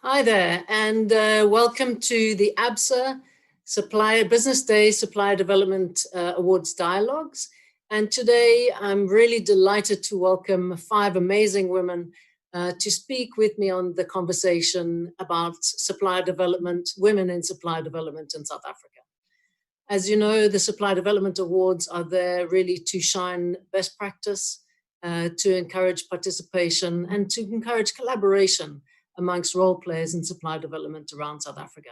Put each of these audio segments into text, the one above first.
Hi there, and welcome to the ABSA Supplier Business Day Supplier Development Awards Dialogues. And today I'm really delighted to welcome 5 amazing women to speak with me on the conversation about supplier development, women in supplier development in South Africa. As you know, the Supplier Development Awards are there really to shine best practice, to encourage participation, and to encourage collaboration amongst role players in supply development around South Africa.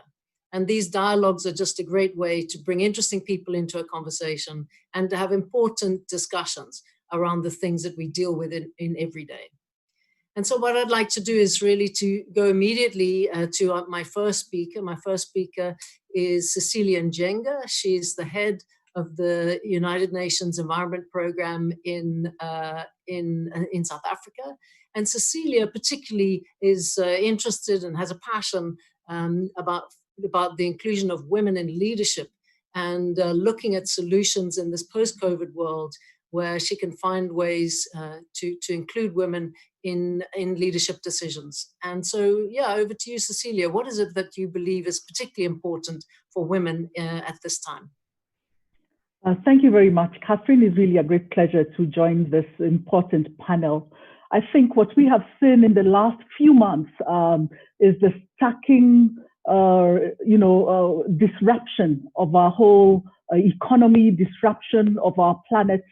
And these dialogues are just a great way to bring interesting people into a conversation and to have important discussions around the things that we deal with in every day. And so what I'd like to do is really to go immediately to my first speaker. My first speaker is Cecilia Jenga. She's the head of the United Nations Environment Program in South Africa. And Cecilia particularly is interested and has a passion about the inclusion of women in leadership and looking at solutions in this post-COVID world where she can find ways to include women in leadership decisions. And so, yeah, over to you, Cecilia. What is it that you believe is particularly important for women at this time? Thank you very much, Catherine. It's really a great pleasure to join this important panel. I think what we have seen in the last few months is the stacking, disruption of our whole economy, disruption of our planet,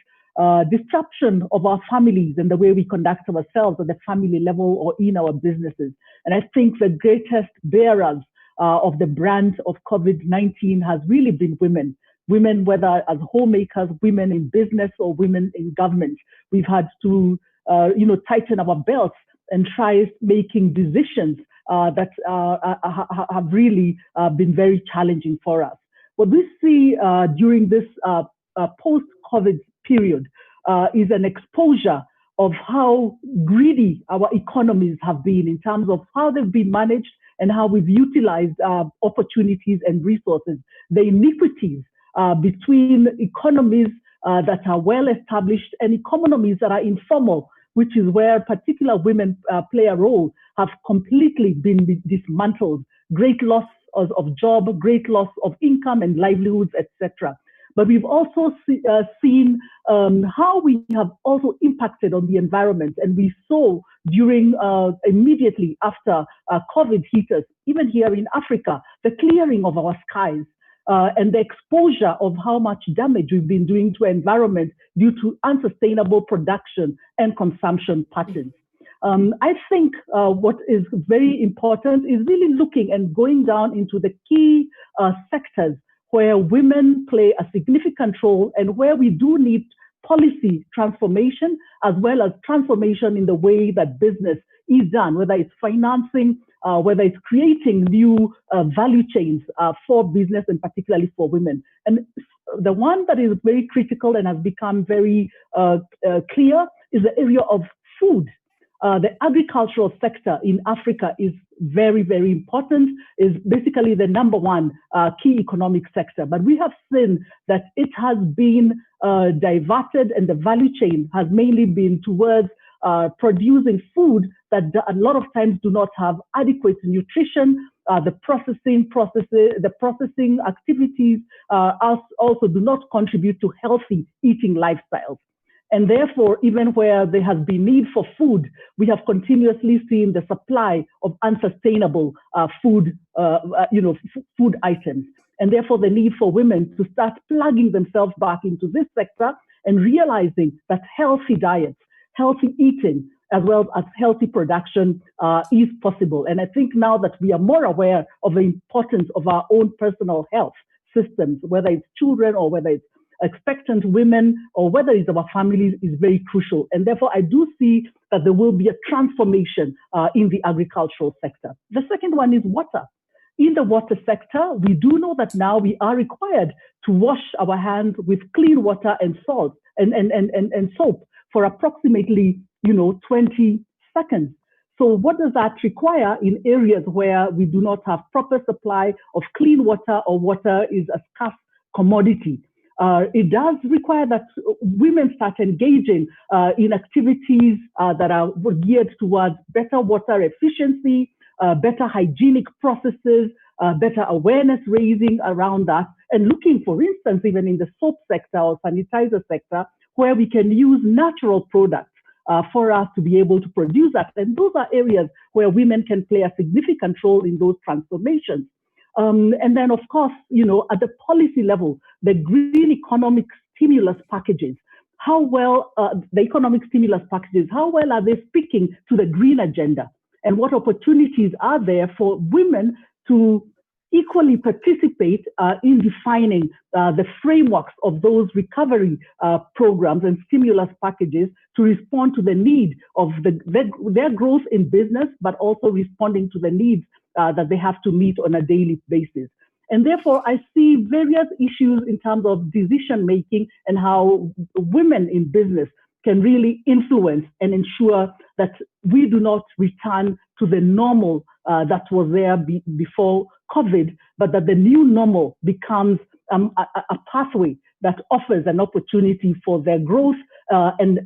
disruption of our families and the way we conduct ourselves at the family level or in our businesses. And I think the greatest bearers of the brunt of COVID-19 has really been women. Women, whether as homemakers, women in business or women in government. We've had to, tighten our belts and try making decisions that have really been very challenging for us. What we see during this post-COVID period is an exposure of how greedy our economies have been in terms of how they've been managed and how we've utilized opportunities and resources, the iniquities between economies that are well established and economies that are informal, which is where particular women play a role, have completely been dismantled. Great loss of job, great loss of income and livelihoods, etc. But we've also seen how we have also impacted on the environment. And we saw during, immediately after COVID hit us, even here in Africa, the clearing of our skies and the exposure of how much damage we've been doing to environment due to unsustainable production and consumption patterns. I think what is very important is really looking and going down into the key sectors where women play a significant role and where we do need policy transformation as well as transformation in the way that business is done, whether it's financing, whether it's creating new value chains for business and particularly for women. And the one that is very critical and has become very clear is the area of food. The agricultural sector in Africa is very, very important, is basically the number one key economic sector. But we have seen that it has been diverted and the value chain has mainly been towards producing food that a lot of times do not have adequate nutrition. The processing activities also do not contribute to healthy eating lifestyles. And therefore, even where there has been need for food, we have continuously seen the supply of unsustainable food items. And therefore, the need for women to start plugging themselves back into this sector and realizing that healthy diets, healthy eating, as well as healthy production is possible. And I think now that we are more aware of the importance of our own personal health systems, whether it's children or whether it's expectant women or whether it's our families, is very crucial. And therefore, I do see that there will be a transformation in the agricultural sector. The second one is water. In the water sector, we do know that now we are required to wash our hands with clean water and salt and soap for approximately 20 seconds. So what does that require in areas where we do not have proper supply of clean water or water is a scarce commodity? It does require that women start engaging in activities that are geared towards better water efficiency, better hygienic processes, better awareness raising around that, and looking, for instance, even in the soap sector or sanitizer sector, where we can use natural products for us to be able to produce that. And those are areas where women can play a significant role in those transformations. And then, of course, at the policy level, the green economic stimulus packages, how well the economic stimulus packages, how well are they speaking to the green agenda? And what opportunities are there for women to equally participate in defining the frameworks of those recovery programs and stimulus packages to respond to the need of their growth in business, but also responding to the needs that they have to meet on a daily basis. And therefore, I see various issues in terms of decision making and how women in business can really influence and ensure that we do not return to the normal that was there before COVID, but that the new normal becomes a pathway that offers an opportunity for their growth and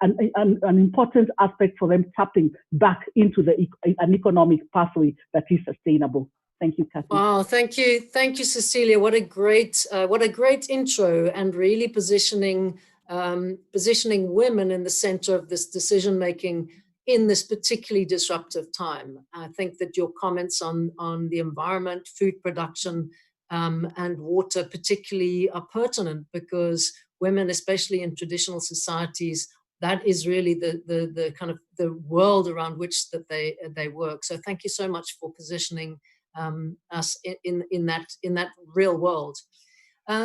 an important aspect for them tapping back into an economic pathway that is sustainable. Thank you, Kathy. Wow, thank you, Cecilia. What a great intro, and really positioning women in the center of this decision making in this particularly disruptive time. I think that your comments on the environment, food production, and water particularly are pertinent, because women, especially in traditional societies, that is really the kind of the world around which that they work. So thank you so much for positioning us in that real world.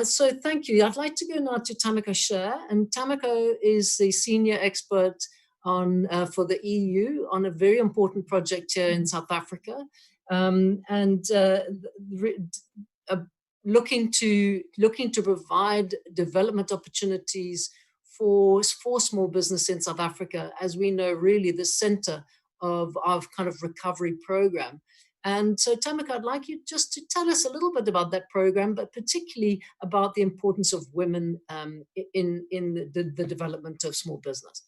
So thank you. I'd like to go now to Tamiko Sher, and Tamiko is the senior expert for the EU on a very important project here in South Africa, looking to provide development opportunities for small business in South Africa, as we know, really the center of our kind of recovery program. And so, Tamiko, I'd like you just to tell us a little bit about that program, but particularly about the importance of women in the development of small business.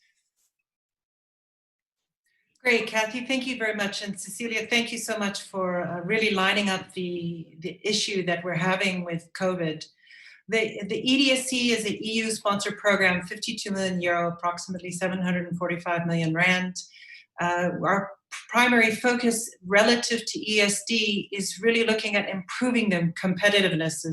Great, Kathy, thank you very much. And Cecilia, thank you so much for really lining up the issue that we're having with COVID. The EDSC is an EU-sponsored program, 52 million euro, approximately 745 million rand. Our primary focus relative to ESD is really looking at improving the competitiveness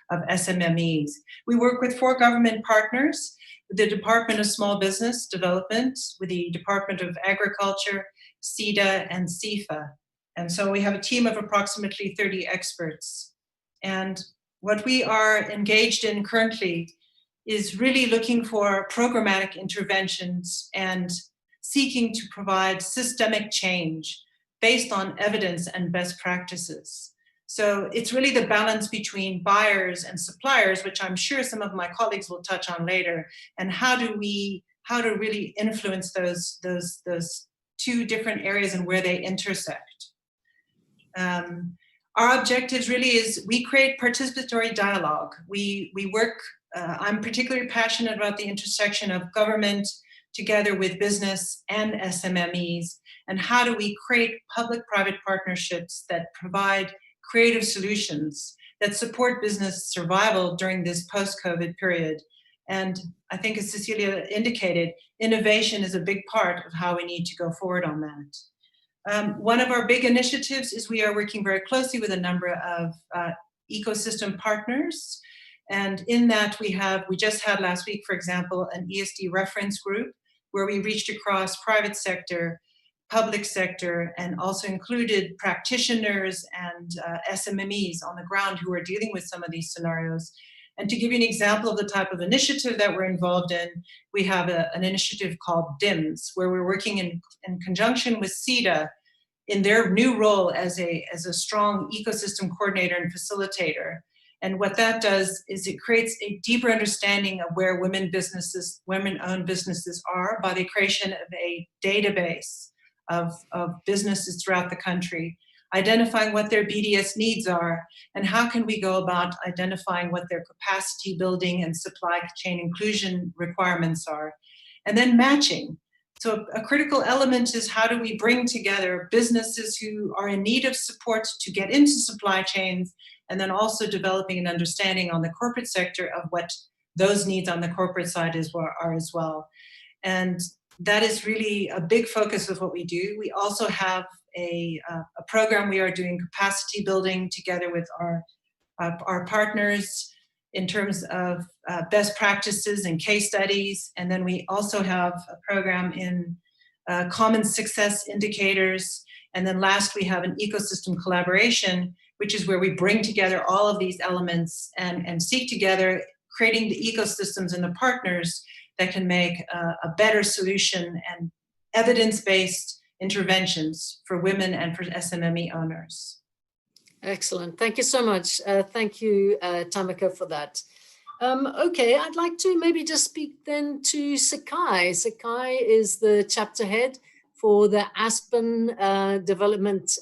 of SMMEs. We work with 4 government partners: the Department of Small Business Development, with the Department of Agriculture, CEDA, and CIFA. And so we have a team of approximately 30 experts. And what we are engaged in currently is really looking for programmatic interventions and seeking to provide systemic change based on evidence and best practices. So it's really the balance between buyers and suppliers, which I'm sure some of my colleagues will touch on later, and how to really influence those 2 different areas and where they intersect. Our objectives really is we create participatory dialogue. We work, I'm particularly passionate about the intersection of government together with business and SMMEs, and how do we create public-private partnerships that provide creative solutions that support business survival during this post-COVID period. And I think, as Cecilia indicated, innovation is a big part of how we need to go forward on that. One of our big initiatives is we are working very closely with a number of ecosystem partners. And in that we just had last week, for example, an ESD reference group where we reached across private sector, public sector, and also included practitioners and SMMEs on the ground who are dealing with some of these scenarios. And to give you an example of the type of initiative that we're involved in, we have an initiative called DIMS, where we're working in conjunction with CEDA in their new role as a strong ecosystem coordinator and facilitator. And what that does is it creates a deeper understanding of where women-owned businesses are by the creation of a database of businesses throughout the country, identifying what their BDS needs are, and how can we go about identifying what their capacity building and supply chain inclusion requirements are, and then matching. So a critical element is how do we bring together businesses who are in need of support to get into supply chains, and then also developing an understanding on the corporate sector of what those needs on the corporate side are as well. And that is really a big focus of what we do. We also have a program we are doing capacity building together with our partners in terms of best practices and case studies. And then we also have a program in common success indicators. And then last, we have an ecosystem collaboration, which is where we bring together all of these elements and seek together, creating the ecosystems and the partners that can make a better solution and evidence-based interventions for women and for SMME owners. Excellent. Thank you so much. Thank you, Tamika, for that. Okay, I'd like to maybe just speak then to Sakai. Sakai is the chapter head for the Aspen development.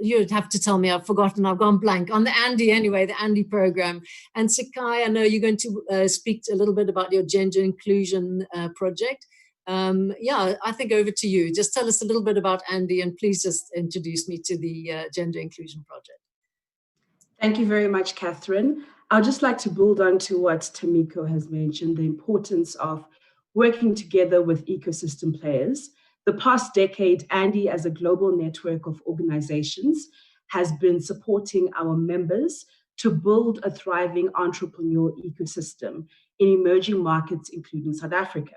You'd have to tell me, I've forgotten, I've gone blank. On the Andy anyway, the Andy program. And Sakai, I know you're going to speak a little bit about your gender inclusion project. Yeah, I think over to you. Just tell us a little bit about Andy, and please just introduce me to the Gender Inclusion Project. Thank you very much, Catherine. I'd just like to build on to what Tamiko has mentioned, the importance of working together with ecosystem players. The past decade, Andy, as a global network of organizations, has been supporting our members to build a thriving entrepreneurial ecosystem in emerging markets, including South Africa.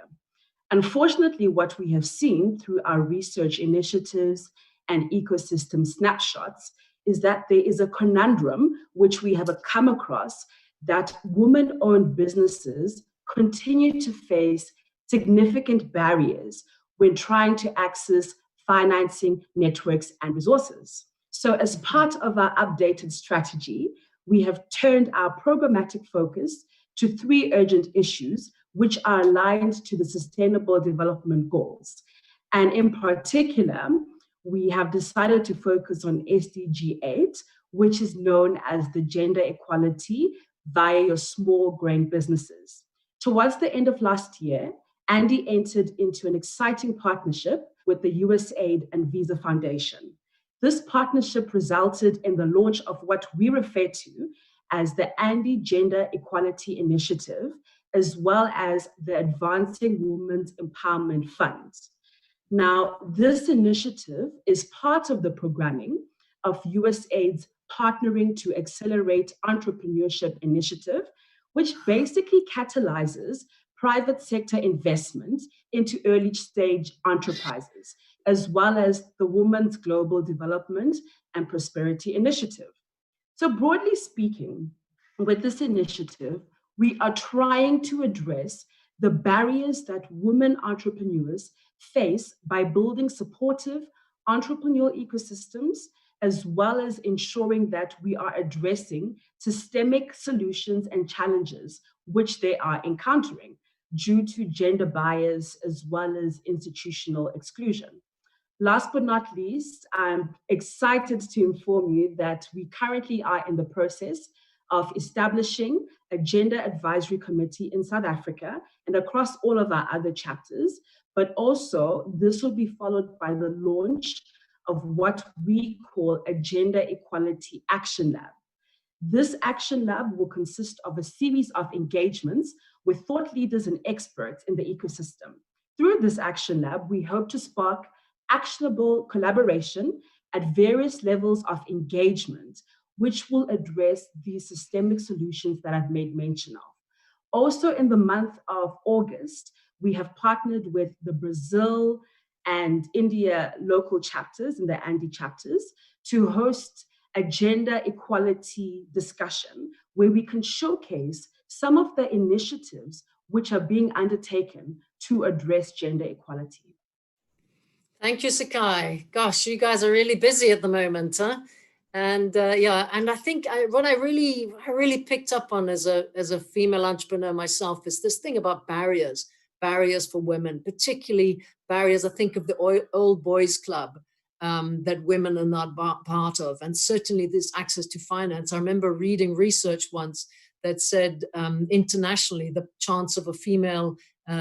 Unfortunately, what we have seen through our research initiatives and ecosystem snapshots is that there is a conundrum which we have come across, that women-owned businesses continue to face significant barriers when trying to access financing networks and resources. So as part of our updated strategy, we have turned our programmatic focus to 3 urgent issues which are aligned to the Sustainable Development Goals. And in particular, we have decided to focus on SDG 8, which is known as the gender equality via your small growing businesses. Towards the end of last year, Andy entered into an exciting partnership with the USAID and Visa Foundation. This partnership resulted in the launch of what we refer to as the Andy Gender Equality Initiative, as well as the Advancing Women's Empowerment Fund. Now, this initiative is part of the programming of USAID's Partnering to Accelerate Entrepreneurship initiative, which basically catalyzes private sector investment into early stage enterprises, as well as the Women's Global Development and Prosperity Initiative. So broadly speaking, with this initiative, we are trying to address the barriers that women entrepreneurs face by building supportive entrepreneurial ecosystems, as well as ensuring that we are addressing systemic solutions and challenges which they are encountering due to gender bias as well as institutional exclusion. Last but not least, I'm excited to inform you that we currently are in the process of establishing a gender advisory committee in South Africa and across all of our other chapters, but also this will be followed by the launch of what we call a Gender Equality Action Lab. This Action Lab will consist of a series of engagements with thought leaders and experts in the ecosystem. Through this Action Lab, we hope to spark actionable collaboration at various levels of engagement, which will address these systemic solutions that I've made mention of. Also in the month of August, we have partnered with the Brazil and India local chapters and the Andy chapters to host a gender equality discussion where we can showcase some of the initiatives which are being undertaken to address gender equality. Thank you, Sakai. Gosh, you guys are really busy at the moment, huh? And yeah, and I think what I really picked up on as a female entrepreneur myself is this thing about barriers for women, particularly barriers. I think of the old boys club that women are not part of, and certainly this access to finance. I remember reading research once that said internationally the chance of a female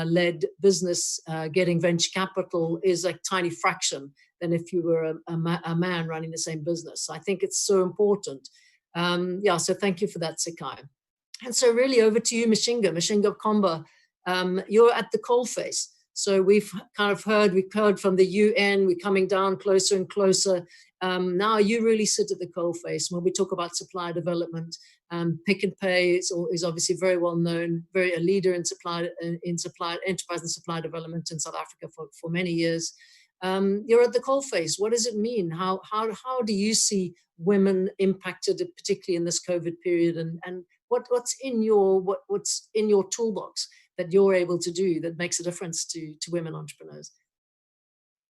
led business getting venture capital is a tiny fraction than if you were a man running the same business. I think it's so important. So thank you for that, Sekai. And so really over to you, Mashinga Komba. You're at the coalface. So we've heard from the UN, we're coming down closer and closer. Now you really sit at the coalface. When we talk about supplier development, Pick n Pay is obviously very well known, a leader in supplier enterprise and supplier development in South Africa for many years. You're at the coalface. What does it mean? How do you see women impacted, particularly in this COVID period? And what's in your toolbox that you're able to do that makes a difference to women entrepreneurs?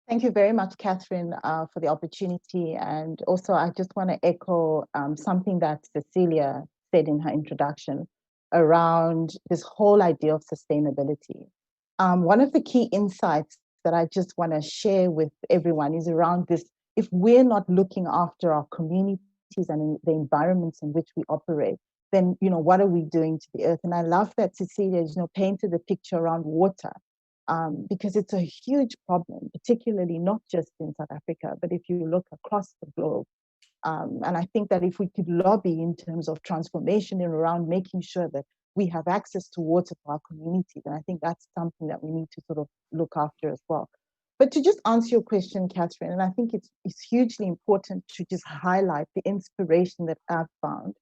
Thank you very much, Catherine, for the opportunity. And also, I just want to echo something that Cecilia said in her introduction around this whole idea of sustainability. One of the key insights that I just want to share with everyone is around this. If we're not looking after our communities and the environments in which we operate, then, what are we doing to the earth? And I love that Cecilia, painted the picture around water. Because it's a huge problem, particularly not just in South Africa, but if you look across the globe. And I think that if we could lobby in terms of transformation and around making sure that we have access to water for our community, then I think that's something that we need to sort of look after as well. But to just answer your question, Catherine, and I think it's hugely important to just highlight the inspiration that I've found.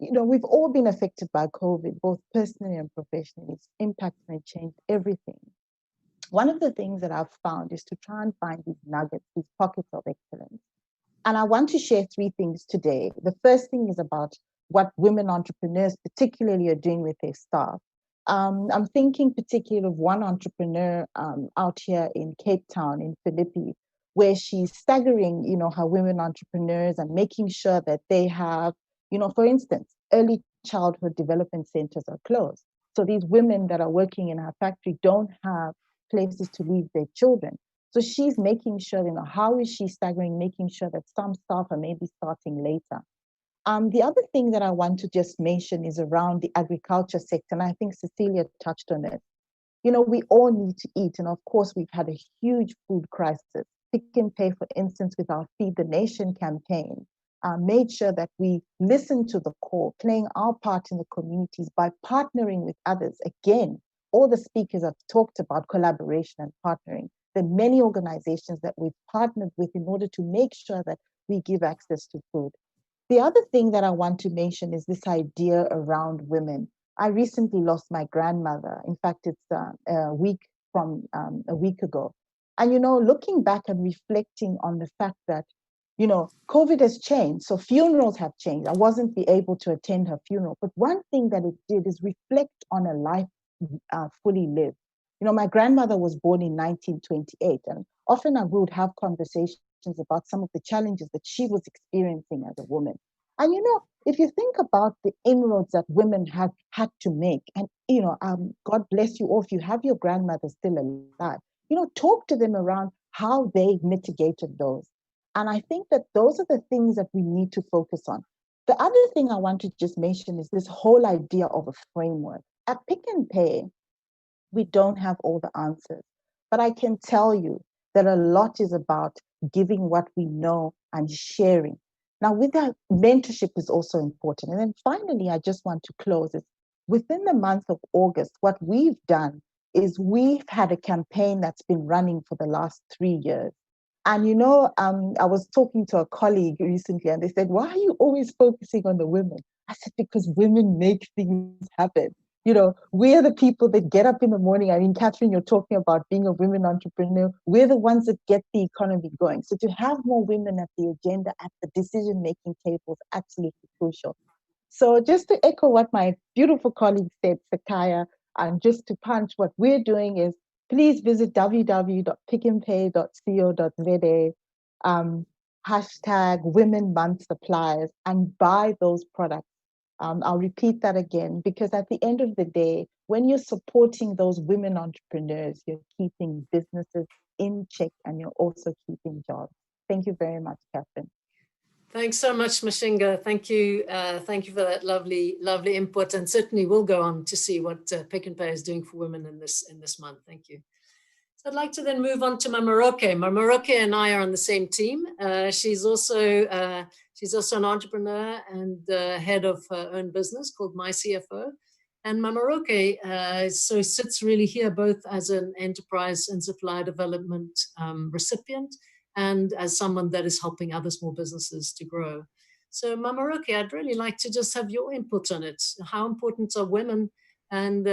We've all been affected by COVID, both personally and professionally. It's impacted and changed everything. One of the things that I've found is to try and find these nuggets, these pockets of excellence. And I want to share 3 things today. The first thing is about what women entrepreneurs particularly are doing with their staff. I'm thinking particularly of one entrepreneur out here in Cape Town, in Philippi, where she's staggering, her women entrepreneurs and making sure that they have, for instance, early childhood development centers are closed. So these women that are working in her factory don't have places to leave their children. So she's making sure, how is she staggering, making sure that some staff are maybe starting later. The other thing that I want to just mention is around the agriculture sector, and I think Cecilia touched on it. We all need to eat, and of course, we've had a huge food crisis. Pick n Pay, for instance, with our Feed the Nation campaign, made sure that we listen to the core, playing our part in the communities by partnering with others. Again, all the speakers have talked about collaboration and partnering. There are many organizations that we've partnered with in order to make sure that we give access to food. The other thing that I want to mention is this idea around women. I recently lost my grandmother. In fact, it's a week ago. And, looking back and reflecting on the fact that, COVID has changed. So funerals have changed. I wasn't able to attend her funeral. But one thing that it did is reflect on a life fully lived. My grandmother was born in 1928. And often I would have conversations about some of the challenges that she was experiencing as a woman. And, if you think about the inroads that women had to make, and, God bless you all, if you have your grandmother still alive, talk to them around how they mitigated those. And I think that those are the things that we need to focus on. The other thing I want to just mention is this whole idea of a framework. At Pick n Pay, we don't have all the answers, but I can tell you that a lot is about giving what we know and sharing. Now, with that, mentorship is also important. And then finally, I just want to close it. Within the month of August, what we've done is we've had a campaign that's been running for the last 3 years. And, I was talking to a colleague recently and they said, why are you always focusing on the women? I said, because women make things happen. We're the people that get up in the morning. I mean, Catherine, you're talking about being a women entrepreneur. We're the ones that get the economy going. So to have more women at the agenda, at the decision-making table is absolutely crucial. So just to echo what my beautiful colleague said, Sakaya, and just to punch, what we're doing is please visit www.picknpay.co.za, hashtag Women Month Suppliers, and buy those products. I'll repeat that again, because at the end of the day, when you're supporting those women entrepreneurs, you're keeping businesses in check and you're also keeping jobs. Thank you very much, Catherine. Thanks so much, Mashinga. Thank you for that lovely input, and certainly we'll go on to see what Pick n Pay is doing for women in this month. Thank you. So I'd like to then move on to Mamaroke. Mamaroke and I are on the same team. She's also an entrepreneur and head of her own business called My CFO. And Mamaroke so sits really here both as an enterprise and supplier development recipient, and as someone that is helping other small businesses to grow. So Mamaroke, I'd really like to just have your input on it. How important are women? And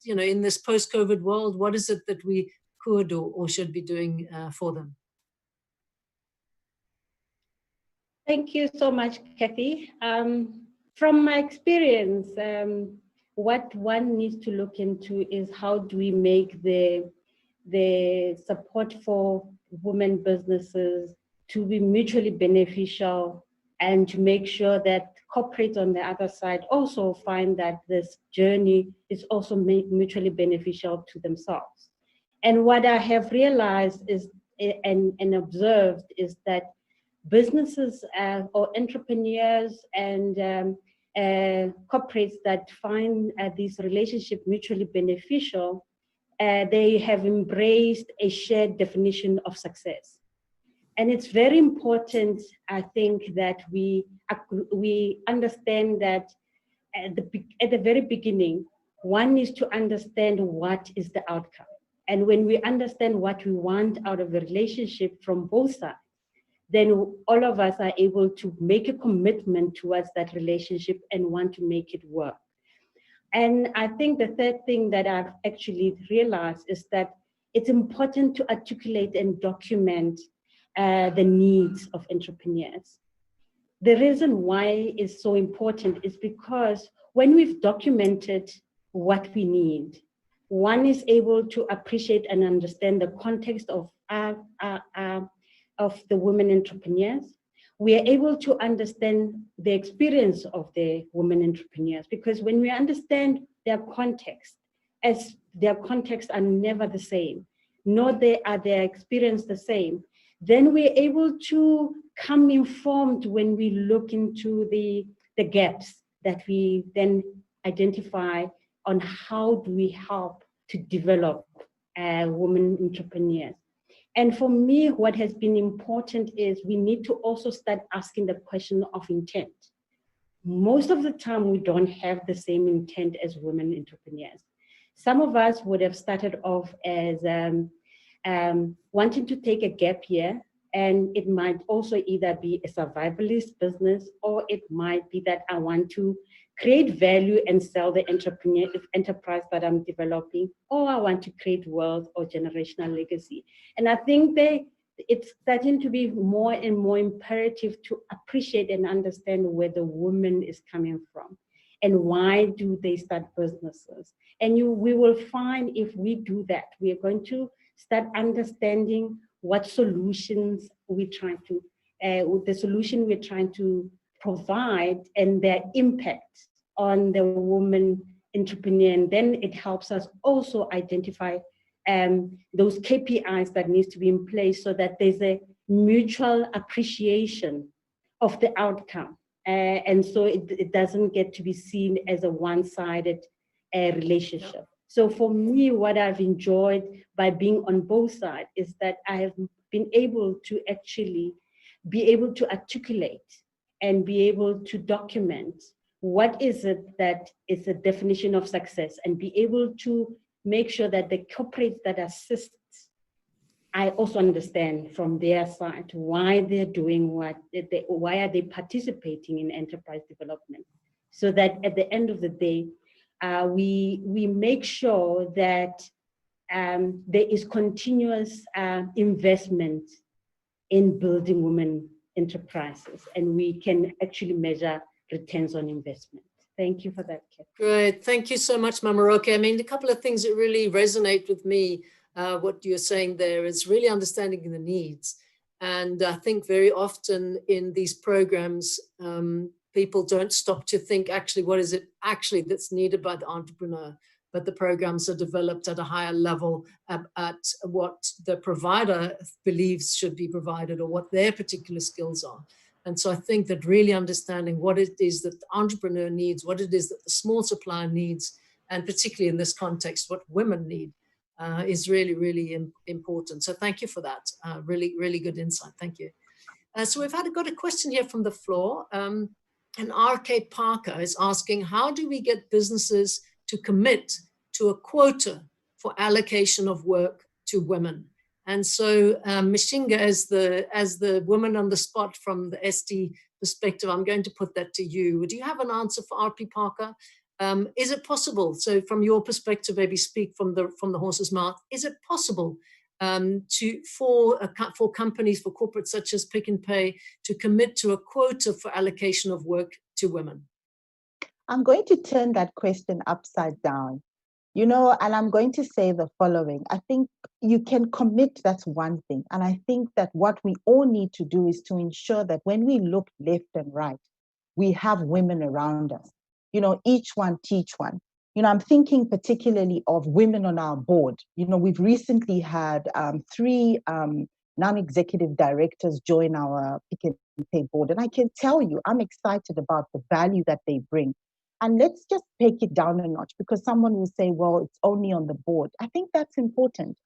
you know, in this post-COVID world, what is it that we could or should be doing for them? Thank you so much, Kathy. From my experience, what one needs to look into is how do we make the support for women businesses to be mutually beneficial, and to make sure that corporates on the other side also find that this journey is also mutually beneficial to themselves. And what I have realized is and observed is that businesses or entrepreneurs and corporates that find this relationship mutually beneficial, they have embraced a shared definition of success. And it's very important, I think, that we understand that at the very beginning, one needs to understand what is the outcome. And when we understand what we want out of a relationship from both sides, then all of us are able to make a commitment towards that relationship and want to make it work. And I think the third thing that I've actually realized is that it's important to articulate and document the needs of entrepreneurs. The reason why it's so important is because when we've documented what we need, one is able to appreciate and understand the context of the women entrepreneurs. We are able to understand the experience of the women entrepreneurs, because when we understand their context, as their contexts are never the same, nor are their experience the same, then we're able to come informed when we look into the gaps that we then identify on how do we help to develop women entrepreneurs. And for me, what has been important is we need to also start asking the question of intent. Most of the time, we don't have the same intent as women entrepreneurs. Some of us would have started off as wanting to take a gap year, and it might also either be a survivalist business, or it might be that I want to create value and sell the enterprise that I'm developing, or I want to create wealth or generational legacy. And I think it's starting to be more and more imperative to appreciate and understand where the woman is coming from and why do they start businesses. And we will find if we do that, we are going to start understanding what solutions we're trying to, the solution we're trying to provide and their impact on the woman entrepreneur. And then it helps us also identify those KPIs that needs to be in place so that there's a mutual appreciation of the outcome. And so it doesn't get to be seen as a one-sided relationship. Yep. So for me, what I've enjoyed by being on both sides is that I have been able to actually be able to articulate and be able to document what is it that is a definition of success, and be able to make sure that the corporates that assist, I also understand from their side why they're doing why are they participating in enterprise development, so that at the end of the day, we make sure that there is continuous investment in building women enterprises, and we can actually measure returns on investment. Thank you for that, Kathy. Great. Thank you so much, Mamaroke. I mean, a couple of things that really resonate with me, what you're saying there is really understanding the needs. And I think very often in these programs, people don't stop to think, actually, what is it actually that's needed by the entrepreneur? but the programs are developed at a higher level at what the provider believes should be provided or what their particular skills are. And so I think that really understanding what it is that the entrepreneur needs, what it is that the small supplier needs, and particularly in this context, what women need, is really, really important. So thank you for that. Really, really good insight. Thank you. So we've got a question here from the floor. And R.K. Parker is asking, how do we get businesses to commit to a quota for allocation of work to women? And so Mishinga, as the woman on the spot from the ST perspective, I'm going to put that to you. Do you have an answer for R.P. Parker? Is it possible? So from your perspective, maybe speak from the horse's mouth. Is it possible for companies, for corporates such as Pick n Pay, to commit to a quota for allocation of work to women? I'm going to turn that question upside down, and I'm going to say the following. I think you can commit, that's one thing. And I think that what we all need to do is to ensure that when we look left and right, we have women around us. Each one teach one. I'm thinking particularly of women on our board. We've recently had 3 non-executive directors join our Pick n Pay board. And I can tell you, I'm excited about the value that they bring. And let's just take it down a notch, because someone will say, well, it's only on the board. I think that's important.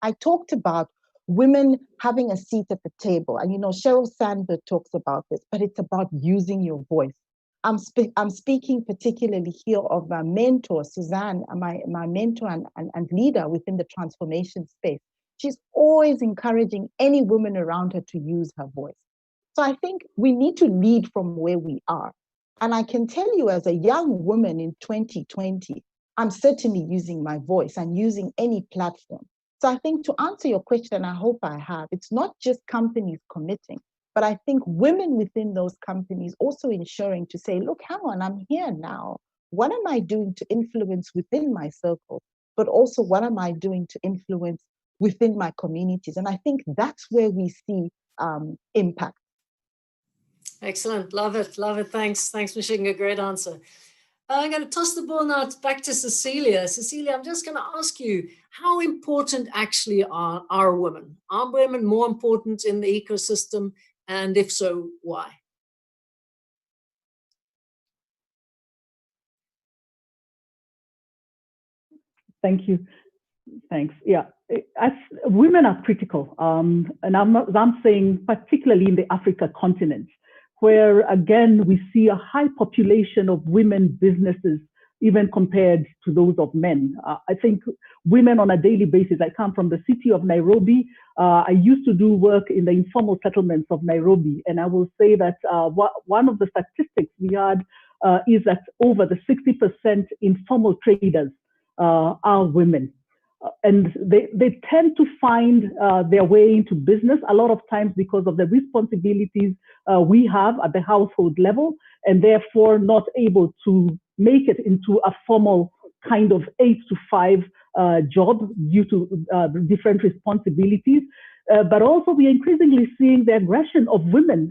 I talked about women having a seat at the table. And, Sheryl Sandberg talks about this, but it's about using your voice. I'm speaking particularly here of my mentor, Suzanne, my mentor and leader within the transformation space. She's always encouraging any woman around her to use her voice. So I think we need to lead from where we are. And I can tell you, as a young woman in 2020, I'm certainly using my voice and using any platform. So I think, to answer your question, I hope I have, it's not just companies committing, but I think women within those companies also ensuring to say, look, hang on, I'm here now. What am I doing to influence within my circle? But also, what am I doing to influence within my communities? And I think that's where we see impact. Excellent. Love it. Love it. Thanks. Thanks, Mishinga. Great answer. I'm going to toss the ball now back to Cecilia. Cecilia, I'm just going to ask you, how important actually are women? Are women more important in the ecosystem? And if so, why? Thank you. Thanks. Yeah, women are critical. And I'm saying particularly in the Africa continent, where, again, we see a high population of women businesses, even compared to those of men. I think women on a daily basis, I come from the city of Nairobi. I used to do work in the informal settlements of Nairobi. And I will say that one of the statistics we had is that over the 60% informal traders are women. And they tend to find their way into business a lot of times because of the responsibilities we have at the household level, and therefore not able to make it into a formal kind of 8 to 5 job due to different responsibilities. But also, we are increasingly seeing the aggression of women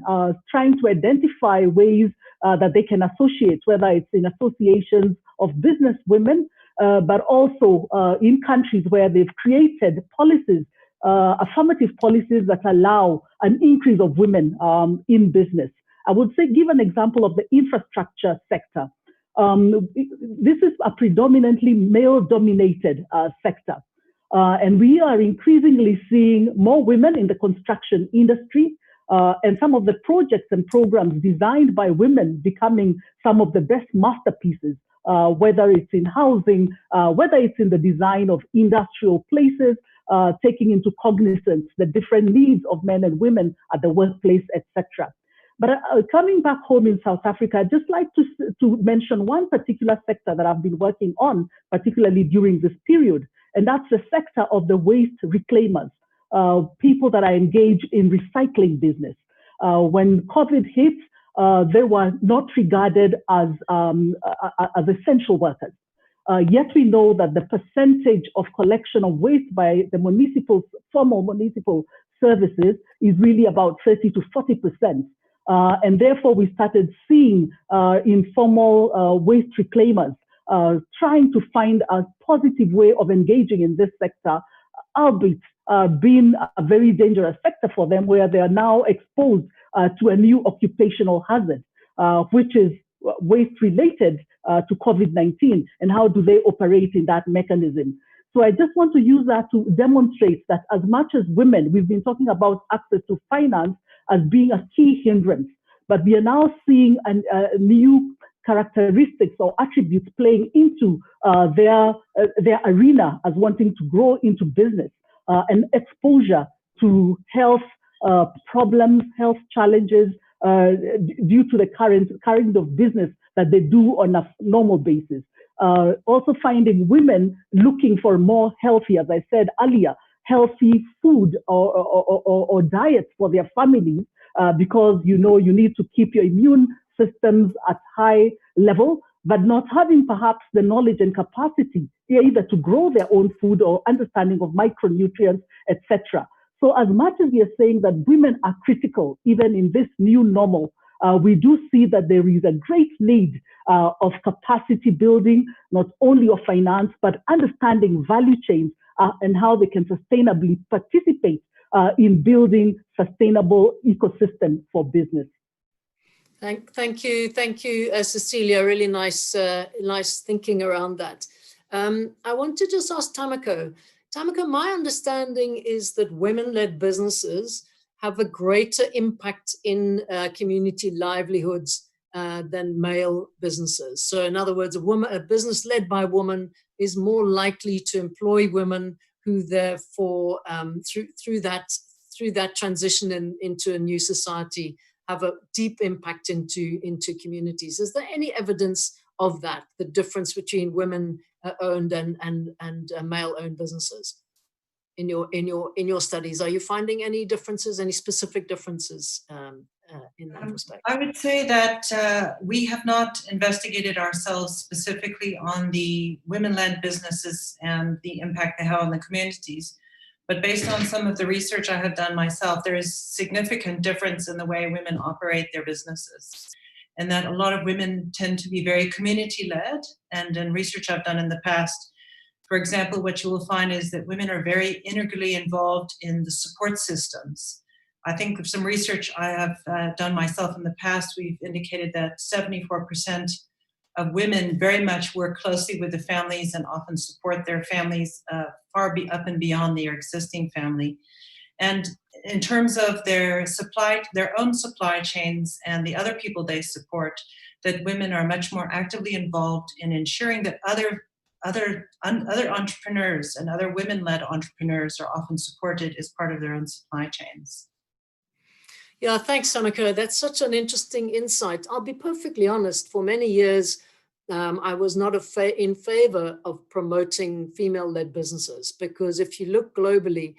trying to identify ways that they can associate, whether it's in associations of business women, but also in countries where they've created policies, affirmative policies that allow an increase of women in business. I would say, give an example of the infrastructure sector. This is a predominantly male-dominated sector. And we are increasingly seeing more women in the construction industry, and some of the projects and programs designed by women becoming some of the best masterpieces, whether it's in housing, whether it's in the design of industrial places, taking into cognizance the different needs of men and women at the workplace, etc. But coming back home in South Africa, I'd just like to mention one particular sector that I've been working on, particularly during this period, and that's the sector of the waste reclaimers, people that are engaged in recycling business. When COVID hit, they were not regarded as essential workers. Yet we know that the percentage of collection of waste by the formal municipal services is really about 30 to 40%. And therefore, we started seeing informal waste reclaimers trying to find a positive way of engaging in this sector, albeit being a very dangerous sector for them, where they are now exposed to a new occupational hazard, which is waste related to COVID-19, and how do they operate in that mechanism. So I just want to use that to demonstrate that as much as women, we've been talking about access to finance as being a key hindrance, but we are now seeing new characteristics or attributes playing into their arena as wanting to grow into business, and exposure to health problems, health challenges due to the kind of business that they do on a normal basis. Also finding women looking for more healthy, as I said earlier, healthy food or diets for their families, because you need to keep your immune systems at high level, but not having perhaps the knowledge and capacity either to grow their own food or understanding of micronutrients, etc. So as much as we are saying that women are critical, even in this new normal, we do see that there is a great need of capacity building, not only of finance, but understanding value chains and how they can sustainably participate in building sustainable ecosystem for business. Thank you, Cecilia. Really nice thinking around that. I want to just ask Tamiko. Tamiko, my understanding is that women-led businesses have a greater impact in community livelihoods than male businesses. So in other words, a business led by a woman is more likely to employ women who therefore, through that transition into a new society, have a deep impact into communities. Is there any evidence of that, the difference between women-owned and male-owned businesses in your studies? Are you finding any differences, any specific differences in that respect? I would say that we have not investigated ourselves specifically on the women-led businesses and the impact they have on the communities. But based on some of the research I have done myself, there is significant difference in the way women operate their businesses. And that a lot of women tend to be very community-led. And in research I've done in the past, for example, what you will find is that women are very integrally involved in the support systems. I think of some research I have done myself in the past, we've indicated that 74% of women very much work closely with the families and often support their families far up and beyond their existing family. And in terms of their own supply chains and the other people they support, that women are much more actively involved in ensuring that other entrepreneurs and other women-led entrepreneurs are often supported as part of their own supply chains. Yeah, thanks, Tamiko. That's such an interesting insight. I'll be perfectly honest, for many years, I was not in favor of promoting female-led businesses, because if you look globally,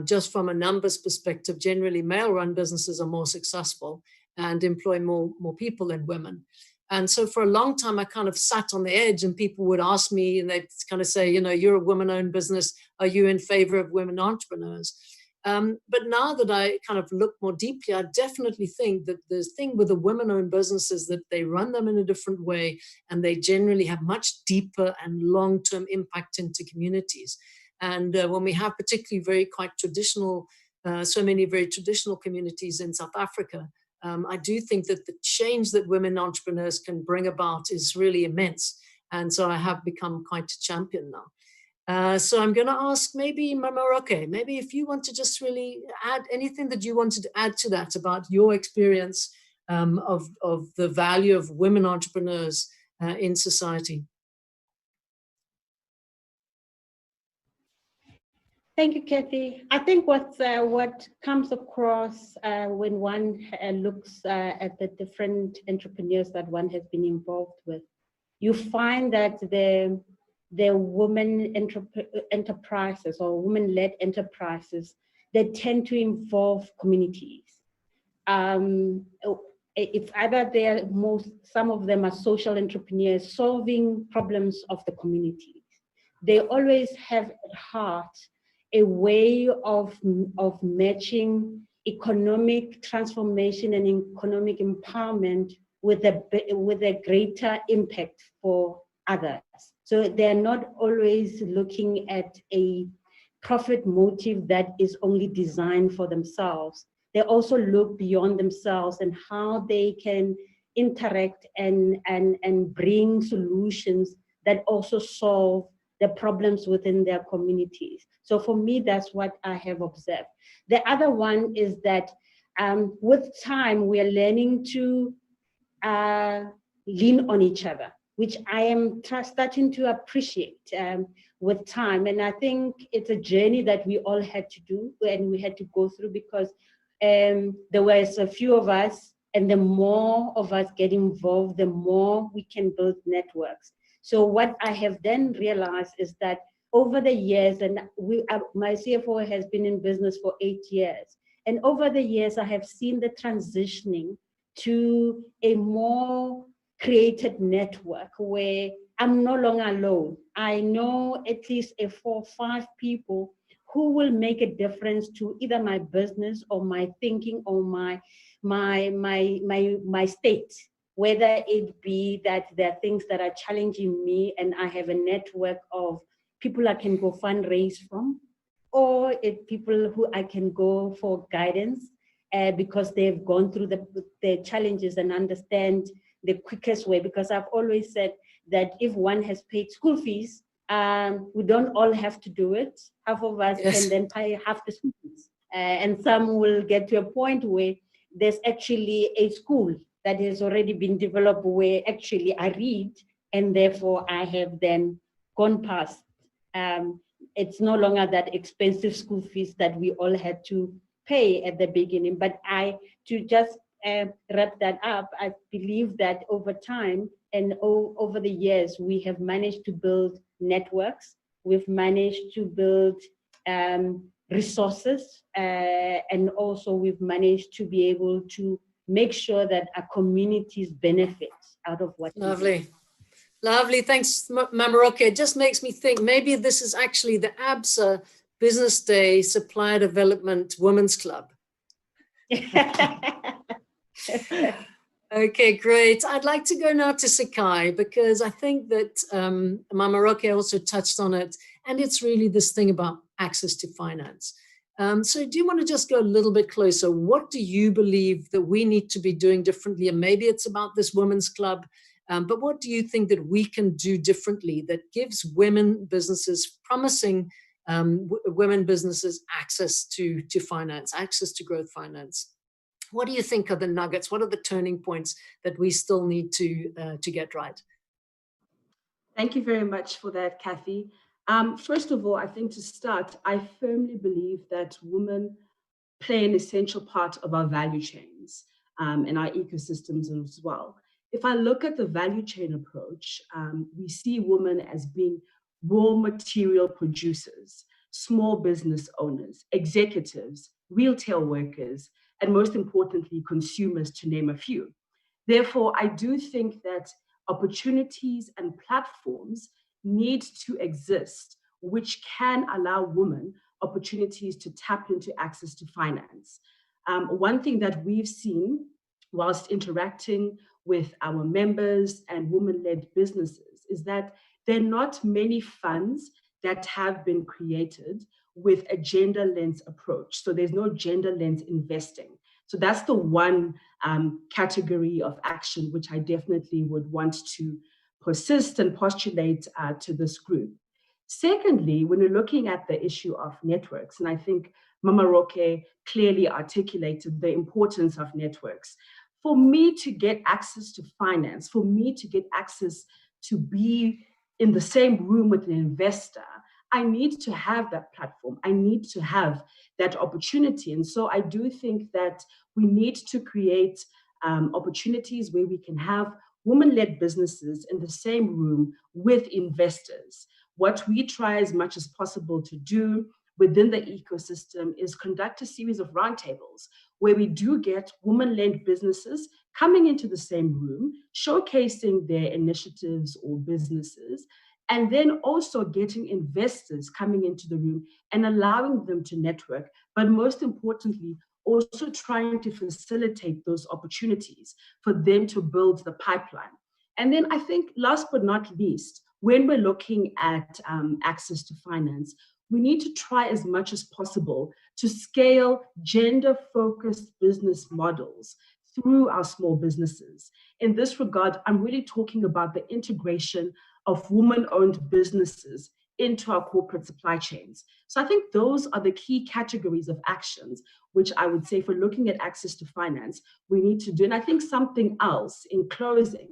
just from a numbers perspective, generally male-run businesses are more successful and employ more people than women. And so for a long time, I kind of sat on the edge, and people would ask me, and they'd kind of say, you're a woman-owned business. Are you in favor of women entrepreneurs? But now that I kind of look more deeply, I definitely think that the thing with the women-owned businesses that they run them in a different way, and they generally have much deeper and long-term impact into communities. And when we have particularly quite traditional, so many very traditional communities in South Africa, I do think that the change that women entrepreneurs can bring about is really immense. And so I have become quite a champion now. So I'm going to ask maybe Mamaroke, maybe if you want to just really add anything that you wanted to add to that about your experience of the value of women entrepreneurs in society. Thank you, Kathy. I think what comes across when one looks at the different entrepreneurs that one has been involved with, you find that the women enterprises or women-led enterprises, they tend to involve communities. It's either some of them are social entrepreneurs solving problems of the communities. They always have at heart a way of matching economic transformation and economic empowerment with a greater impact for others. So they're not always looking at a profit motive that is only designed for themselves. They also look beyond themselves and how they can interact and bring solutions that also solve the problems within their communities. So for me, that's what I have observed. The other one is that with time, we are learning to lean on each other, which I am starting to appreciate with time. And I think it's a journey that we all had to do and we had to go through, because there was a few of us, and the more of us get involved, the more we can build networks. So what I have then realized is that over the years, and my CFO has been in business for 8 years, and over the years, I have seen the transitioning to a more created network where I'm no longer alone. I know at least 4 or 5 people who will make a difference to either my business or my thinking or my state, whether it be that there are things that are challenging me and I have a network of people I can go fundraise from, or people who I can go for guidance because they've gone through the challenges and understand the quickest way. Because I've always said that if one has paid school fees, we don't all have to do it. Half of us can then pay half the school fees. And some will get to a point where there's actually a school that has already been developed where actually I read, and therefore I have then gone past. It's no longer that expensive school fees that we all had to pay at the beginning. But to just wrap that up, I believe that over time and over the years, we have managed to build networks. We've managed to build resources, and also we've managed to be able to make sure that our communities benefit out of what Lovely. We do. Lovely, thanks, Mamaroke. It just makes me think maybe this is actually the ABSA Business Day Supplier Development Women's Club. Okay, great. I'd like to go now to Sakai, because I think that Mamaroke also touched on it, and it's really this thing about access to finance. So do you want to just go a little bit closer? What do you believe that we need to be doing differently? And maybe it's about this women's club. But what do you think that we can do differently that gives women businesses, promising women businesses, access to finance, access to growth finance? What do you think are the nuggets? What are the turning points that we still need to get right? Thank you very much for that, Kathy. First of all, I think to start, I firmly believe that women play an essential part of our value chains and our ecosystems as well. If I look at the value chain approach, we see women as being raw material producers, small business owners, executives, retail workers, and most importantly, consumers, to name a few. Therefore, I do think that opportunities and platforms need to exist which can allow women opportunities to tap into access to finance. One thing that we've seen whilst interacting with our members and women-led businesses is that there are not many funds that have been created with a gender lens approach. So there's no gender lens investing. So that's the one category of action which I definitely would want to persist and postulate to this group. Secondly, when we're looking at the issue of networks, and I think Mamaroke clearly articulated the importance of networks. For me to get access to finance, for me to get access to be in the same room with an investor, I need to have that platform. I need to have that opportunity. And so I do think that we need to create opportunities where we can have women-led businesses in the same room with investors. What we try as much as possible to do within the ecosystem is conduct a series of roundtables where we do get women-led businesses coming into the same room, showcasing their initiatives or businesses, and then also getting investors coming into the room and allowing them to network, but most importantly, also trying to facilitate those opportunities for them to build the pipeline. And then I think last but not least, when we're looking at access to finance, we need to try as much as possible to scale gender-focused business models through our small businesses. In this regard, I'm really talking about the integration of women-owned businesses into our corporate supply chains. So I think those are the key categories of actions, which I would say for looking at access to finance, we need to do. And I think something else in closing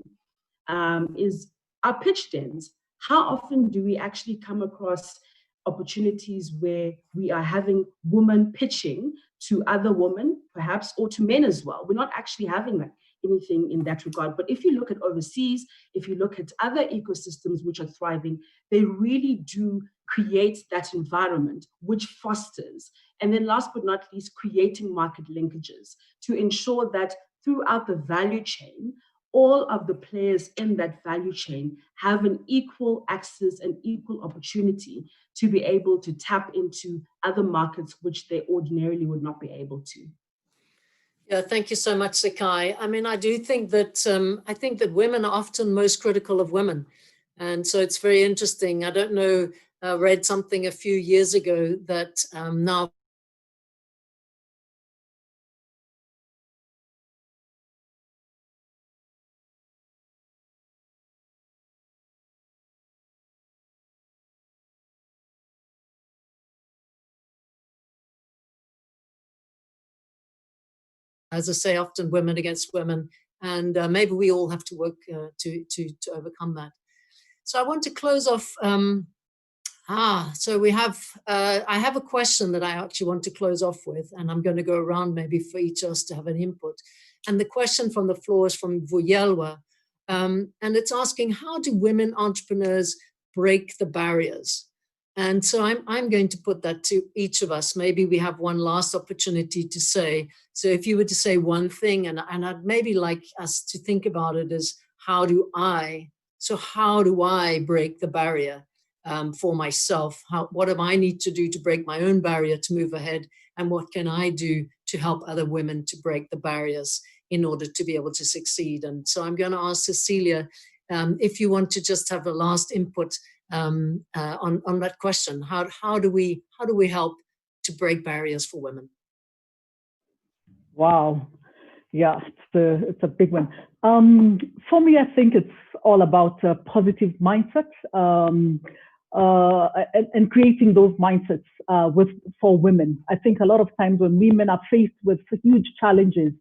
is our pitch dens. How often do we actually come across opportunities where we are having women pitching to other women, perhaps, or to men as well? We're not actually having anything in that regard. But if you look at overseas, if you look at other ecosystems which are thriving, they really do create that environment which fosters. And then last but not least, creating market linkages to ensure that throughout the value chain, all of the players in that value chain have an equal access and equal opportunity to be able to tap into other markets which they ordinarily would not be able to. Yeah, thank you so much, Sakai. I mean, I do think that women are often most critical of women, and so it's very interesting. I don't know. I read something a few years ago that now as I say, often women against women, and maybe we all have to work to overcome that. So I want to close off. So we have. I have a question that I actually want to close off with, and I'm going to go around maybe for each of us to have an input. And the question from the floor is from Vuyelwa, and it's asking, how do women entrepreneurs break the barriers? And so I'm going to put that to each of us. Maybe we have one last opportunity to say. So if you were to say one thing, and I'd maybe like us to think about it as, how do I break the barrier for myself? What do I need to do to break my own barrier to move ahead? And what can I do to help other women to break the barriers in order to be able to succeed? And so I'm going to ask Cecilia, if you want to just have a last input on that question. How do we help to break barriers for women? Wow, yeah, it's a big one. For me, I think it's all about a positive mindset and creating those mindsets for women. I think a lot of times when women are faced with huge challenges,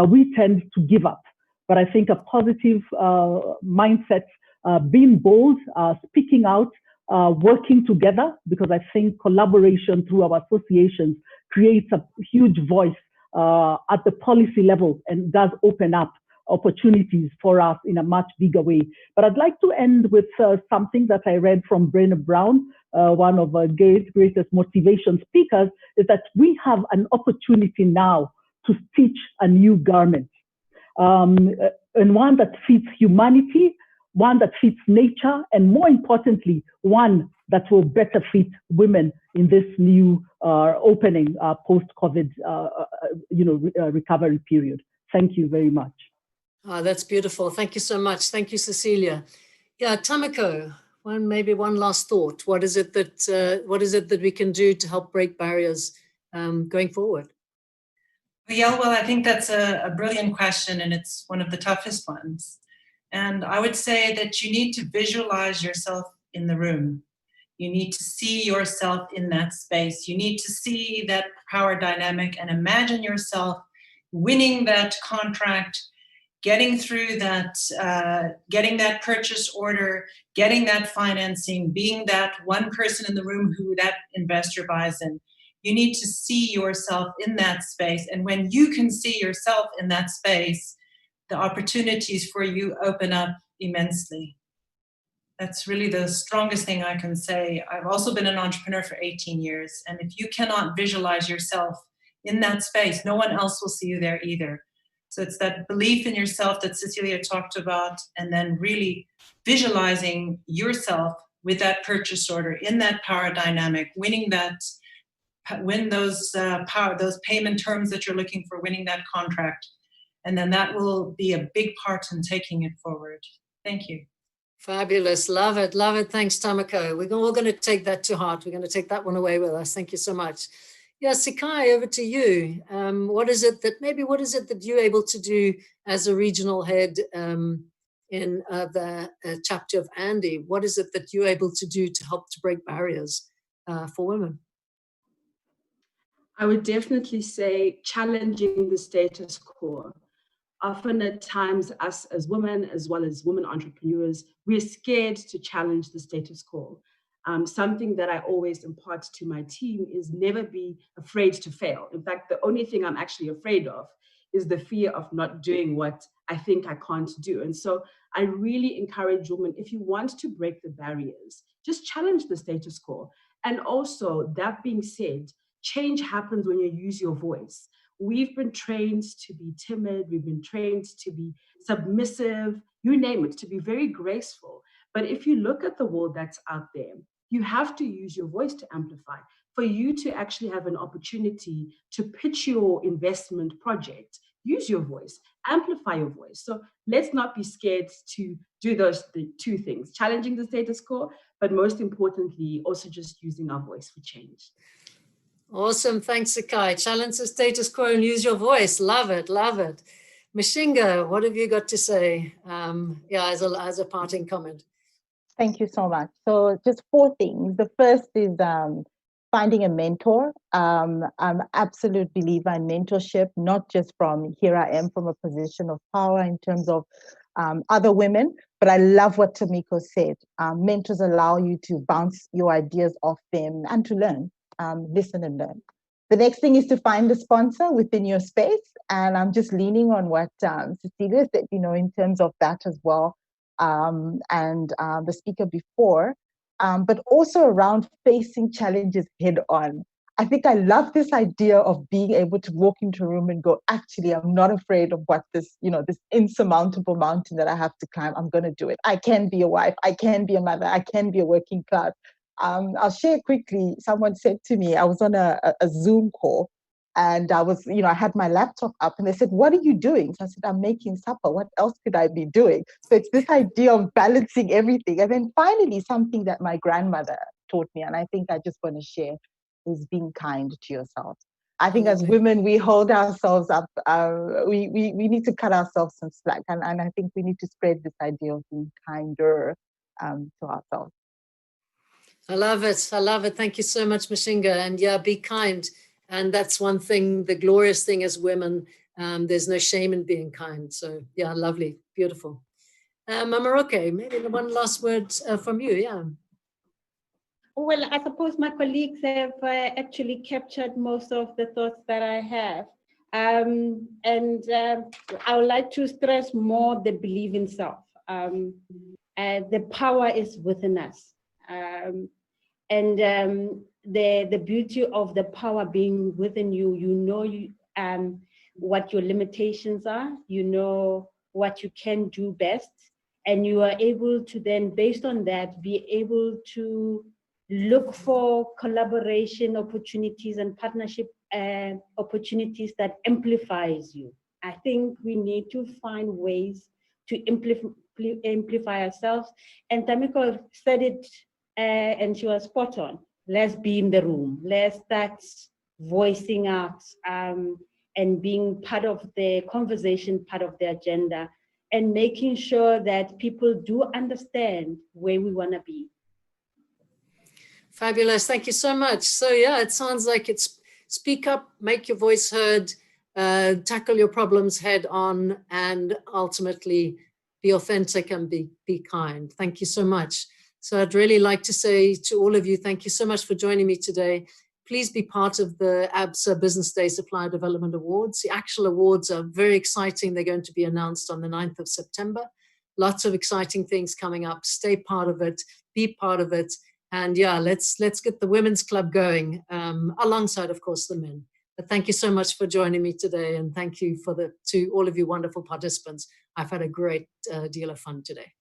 we tend to give up. But I think a positive mindset, being bold, speaking out, working together, because I think collaboration through our associations creates a huge voice at the policy level and does open up opportunities for us in a much bigger way. But I'd like to end with something that I read from Brené Brown, one of our greatest motivation speakers, is that we have an opportunity now to stitch a new garment, and one that fits humanity, one that fits nature, and more importantly, one that will better fit women in this new opening post-COVID, recovery period. Thank you very much. Oh, that's beautiful. Thank you so much. Thank you, Cecilia. Yeah, Tamiko, maybe one last thought. What is it that we can do to help break barriers going forward? Yeah, well, I think that's a brilliant question, and it's one of the toughest ones. And I would say that you need to visualize yourself in the room. You need to see yourself in that space. You need to see that power dynamic and imagine yourself winning that contract, getting through that, getting that purchase order, getting that financing, being that one person in the room who that investor buys in. You need to see yourself in that space. And when you can see yourself in that space, the opportunities for you open up immensely. That's really the strongest thing I can say. I've also been an entrepreneur for 18 years. And if you cannot visualize yourself in that space, no one else will see you there either. So it's that belief in yourself that Cecilia talked about, and then really visualizing yourself with that purchase order in that power dynamic, win those payment terms that you're looking for, winning that contract. And then that will be a big part in taking it forward. Thank you. Fabulous. Love it. Love it. Thanks, Tamiko. We're all going to take that to heart. We're going to take that one away with us. Thank you so much. Yeah, Sakai, over to you. What is it that you're able to do as a regional head in the chapter of Andy? What is it that you're able to do to help to break barriers for women? I would definitely say challenging the status quo. Often at times, us as women, as well as women entrepreneurs, we're scared to challenge the status quo. Something that I always impart to my team is never be afraid to fail. In fact, the only thing I'm actually afraid of is the fear of not doing what I think I can't do. And so I really encourage women, if you want to break the barriers, just challenge the status quo. And also, that being said, change happens when you use your voice. We've been trained to be timid, we've been trained to be submissive, you name it, to be very graceful. But if you look at the world that's out there, you have to use your voice to amplify. For you to actually have an opportunity to pitch your investment project, use your voice, amplify your voice. So let's not be scared to do the two things, challenging the status quo, but most importantly, also just using our voice for change. Awesome. Thanks, Sakai. Challenge the status quo and use your voice. Love it. Love it. Mashinga, what have you got to say? As a parting comment. Thank you so much. So just 4 things. The first is finding a mentor. I'm an absolute believer in mentorship, not just from here I am from a position of power in terms of other women, but I love what Tamiko said. Mentors allow you to bounce your ideas off them and to learn. Listen and learn. The next thing is to find a sponsor within your space. And I'm just leaning on what Cecilia said, in terms of that as well. And the speaker before, but also around facing challenges head on. I think I love this idea of being able to walk into a room and go, actually, I'm not afraid of what this insurmountable mountain that I have to climb. I'm going to do it. I can be a wife. I can be a mother. I can be a working class. I'll share quickly. Someone said to me, I was on a Zoom call and I had my laptop up and they said, what are you doing? So I said, I'm making supper. What else could I be doing? So it's this idea of balancing everything. And then finally, something that my grandmother taught me, and I think I just want to share, is being kind to yourself. I think as women, we hold ourselves up. We need to cut ourselves some slack. And I think we need to spread this idea of being kinder to ourselves. I love it. I love it. Thank you so much, Mashinga. And yeah, be kind. And that's one thing, the glorious thing as women, there's no shame in being kind. So yeah, lovely, beautiful. Mamaroke, maybe one last word from you, yeah. Well, I suppose my colleagues have actually captured most of the thoughts that I have. I would like to stress more the belief in self. The power is within us. The beauty of the power being within you, what your limitations are, what you can do best, and you are able to then, based on that, be able to look for collaboration opportunities and partnership opportunities that amplifies you. I think we need to find ways to amplify ourselves. And Tamiko said it, and she was spot on. Let's be in the room. Let's start voicing out and being part of the conversation, part of the agenda, and making sure that people do understand where we want to be. Fabulous. Thank you so much. So yeah, it sounds like it's speak up, make your voice heard, tackle your problems head on, and ultimately be authentic and be kind. Thank you so much. So I'd really like to say to all of you, thank you so much for joining me today. Please be part of the ABSA Business Day Supplier Development Awards. The actual awards are very exciting. They're going to be announced on the 9th of September. Lots of exciting things coming up. Stay part of it, be part of it. And yeah, let's get the women's club going alongside, of course, the men. But thank you so much for joining me today. And thank you to all of you wonderful participants. I've had a great deal of fun today.